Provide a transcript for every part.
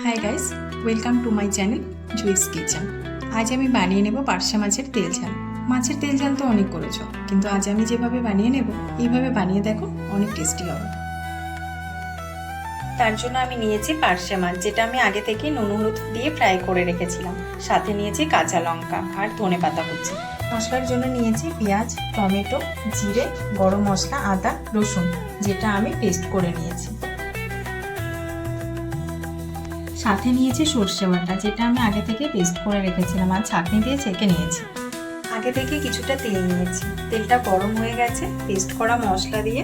Hi guys, welcome to my channel juice kitchen. আজ আমি বানিয়ে নেব পার্শে মাছের তেল ঝাল। মাছের তেল ঝাল তো অনেক করেছো, কিন্তু আজ আমি যেভাবে বানিয়ে নেব এইভাবে বানিয়ে দেখো, অনেক টেস্টি হবে। তার জন্য আমি নিয়েছি পার্শে মাছ, যেটা আমি আগে থেকেই নুন হলুদ দিয়ে ফ্রাই করে রেখেছিলাম। সাথে নিয়েছি কাঁচা লঙ্কা আর ধনেপাতা কুচি। মশলার জন্য নিয়েছি পেঁয়াজ, টমেটো, জিরে, গরম মশলা, আদা, রসুন, যেটা আমি পেস্ট করে নিয়েছি। সাথে নিয়েছি সর্ষে বাটা, যেটা আমি আগে থেকে পেস্ট করে রেখেছিলাম আর ছাঁকনি দিয়ে ছেঁকে নিয়েছি। আগে থেকে কিছুটা তেল নিয়েছি, তেলটা গরম হয়ে গেছে। পেস্ট করা মশলা দিয়ে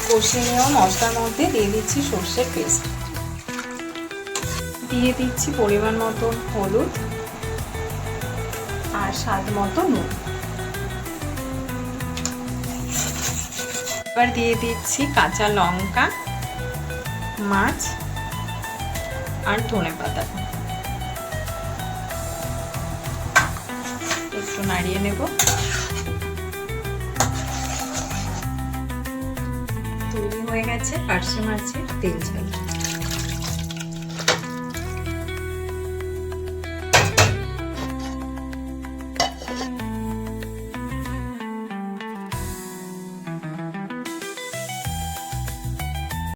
কষিয়ে নেওয়া মশলার মধ্যে দিয়ে দিচ্ছি সর্ষের পেস্ট, দিয়ে দিচ্ছি পরিমাণ মতো হলুদ আর স্বাদ মতো নুন। এবার দিয়ে দিচ্ছি কাঁচা লঙ্কা, মাছ আর ধনেপাতা। একটু নাড়িয়ে নেব। তৈরি হয়ে গেছে পার্শে মাছের তেল ঝাল।